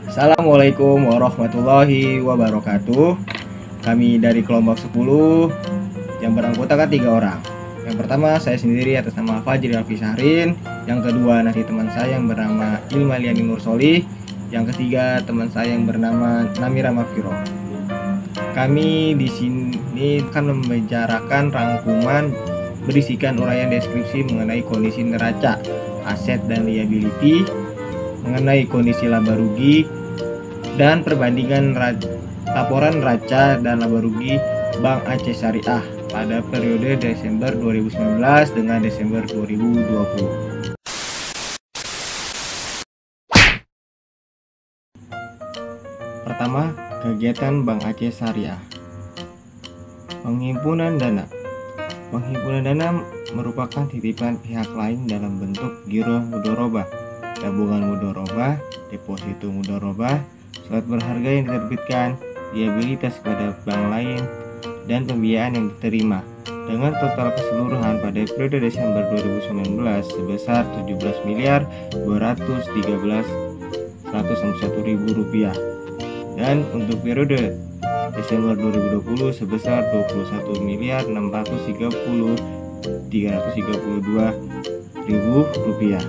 Assalamualaikum warahmatullahi wabarakatuh. Kami dari kelompok 10 yang beranggotakan 3 orang. Yang pertama saya sendiri atas nama Fajri Alfi Syahrin. Yang kedua nanti teman saya yang bernama Ilma Liani Nursolih. Yang ketiga teman saya yang bernama Namira Mafiro. Kami di sini akan membicarakan rangkuman berisikan uraian deskripsi mengenai kondisi neraca, aset dan liability, mengenai kondisi laba rugi, dan perbandingan laporan neraca dan laba rugi Bank Aceh Syariah pada periode Desember 2019 dengan Desember 2020. Pertama, kegiatan Bank Aceh Syariah. Penghimpunan dana. Penghimpunan dana merupakan titipan pihak lain dalam bentuk giro mudharabah, tabungan mudharabah, deposito mudharabah, surat berharga yang diterbitkan, liabilitas kepada bank lain, dan pembiayaan yang diterima dengan total keseluruhan pada periode Desember 2019 sebesar 17.213.161.000 rupiah, dan untuk periode Desember 2020 sebesar 21.630.332.000 rupiah.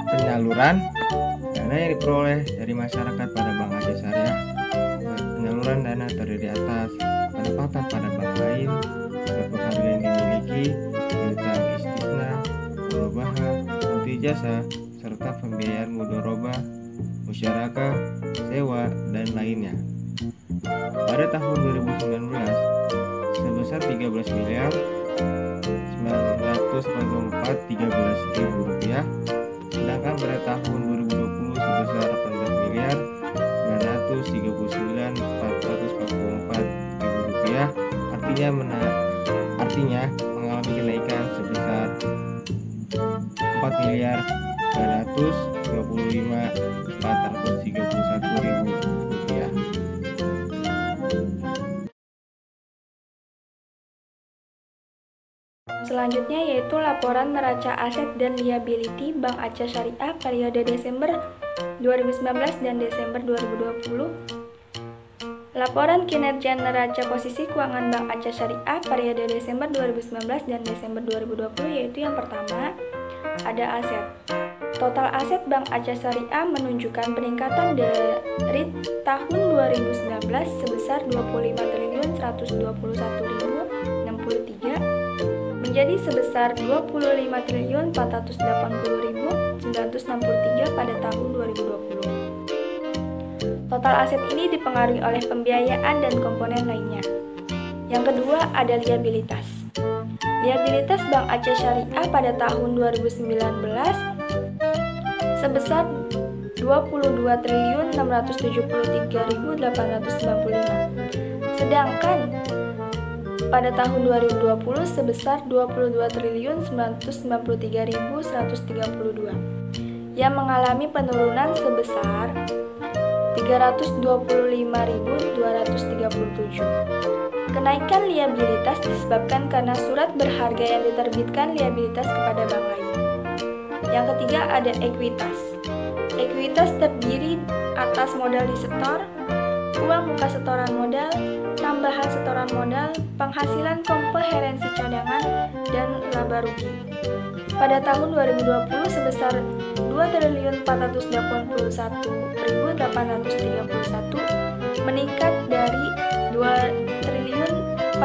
Penyaluran dana yang diperoleh dari masyarakat pada Bank Aceh Syariah. Penyaluran dana terdiri atas penempatan pada bank lain, surat berharga yang dimiliki, piutang istisna, murabaha, multi jasa, serta pembiayaan mudharabah, musyarakah, sewa, dan lainnya. Pada tahun 2019 sebesar 13.984.013.000 rupiah, sedangkan pada tahun 2020 sebesar 18.939.444.000 rupiah, artinya mengalami kenaikan sebesar 4.955.431.000 rupiah. Selanjutnya yaitu laporan neraca aset dan liability Bank Aceh Syariah periode Desember 2019 dan Desember 2020. Laporan kinerja neraca posisi keuangan Bank Aceh Syariah periode Desember 2019 dan Desember 2020 yaitu yang pertama ada aset. Total aset Bank Aceh Syariah menunjukkan peningkatan dari tahun 2019 sebesar 25.121.063 menjadi sebesar 25.480.963 pada tahun 2020. Total aset ini dipengaruhi oleh pembiayaan dan komponen lainnya. Yang kedua ada liabilitas. Liabilitas Bank Aceh Syariah pada tahun 2019 sebesar 22.673.895. Sedangkan pada tahun 2020 sebesar 22.993.132 yang mengalami penurunan sebesar 325.237. Kenaikan liabilitas disebabkan karena surat berharga yang diterbitkan liabilitas kepada bank lain. Yang ketiga ada ekuitas. Ekuitas terdiri atas modal disetor, uang muka setoran modal, tambahan setoran modal, penghasilan komprehensi cadangan, dan laba rugi. Pada tahun 2020 sebesar 2.481.831 meningkat dari 2.447.168.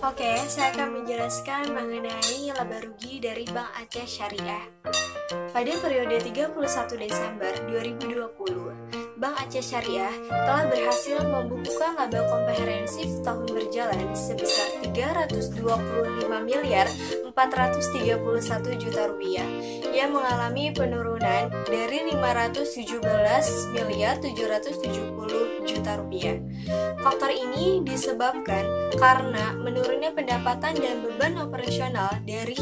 Oke, saya akan menjelaskan mengenai laba rugi dari Bank Aceh Syariah. Pada periode 31 Desember 2020, Bank Aceh Syariah telah berhasil membukukan laba komprehensif tahun berjalan sebesar 325.431 juta rupiah yang mengalami penurunan dari 517.770 juta rupiah. Faktor ini disebabkan karena menurunnya pendapatan dan beban operasional dari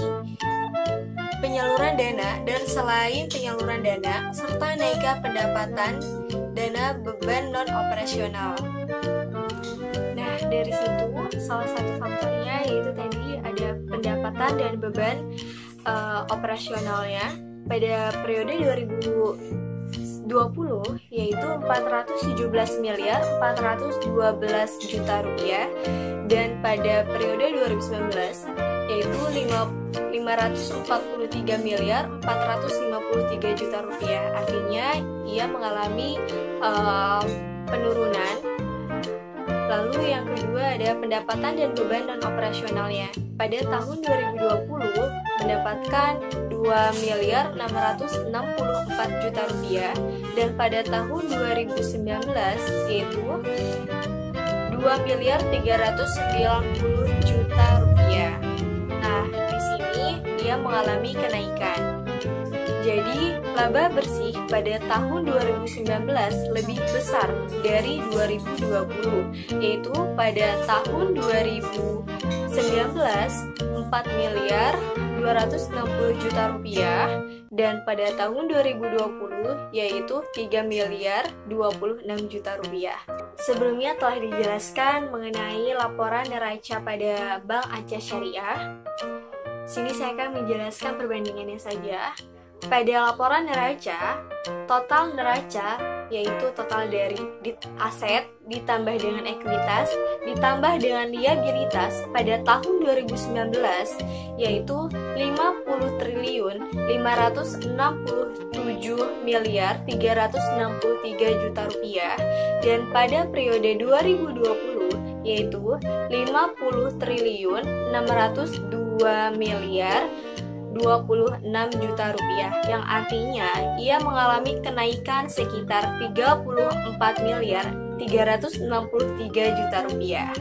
penyaluran dana dan selain penyaluran dana serta naiknya pendapatan dana beban non operasional. Nah, dari situ salah satu faktornya yaitu tadi ada pendapatan dan beban operasionalnya pada periode 2020 yaitu 417 miliar 412 juta rupiah, dan pada periode 2019 yaitu 543 miliar 453 juta rupiah. Artinya ia mengalami penurunan. Lalu yang kedua ada pendapatan dan beban non operasionalnya. Pada tahun 2020 mendapatkan 2 miliar 664 juta rupiah, dan pada tahun 2019 yaitu 2 miliar 390 juta rupiah. Nah, di sini dia mengalami kenaikan. Jadi, laba bersih pada tahun 2019 lebih besar dari 2020, yaitu pada tahun 2019 4 miliar 260 juta rupiah, dan pada tahun 2020 yaitu 3 miliar 26 juta rupiah. Sebelumnya telah dijelaskan mengenai laporan neraca pada Bank Aceh Syariah. Sini saya akan menjelaskan perbandingannya saja. Pada laporan neraca, total neraca yaitu total dari aset ditambah dengan ekuitas ditambah dengan liabilitas pada tahun 2019 yaitu 50 triliun 567 miliar 363 juta rupiah, dan pada periode 2020 yaitu 50 triliun 602 miliar 26 juta rupiah, yang artinya ia mengalami kenaikan sekitar 34 miliar 363 juta rupiah.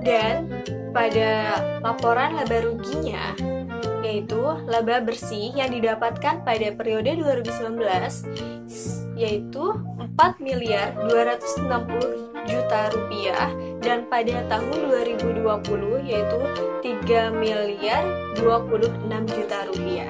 Dan pada laporan laba ruginya, yaitu laba bersih yang didapatkan pada periode 2019 yaitu 4 miliar 260 juta rupiah, dan pada tahun 2020 yaitu 3 miliar 26 juta rupiah.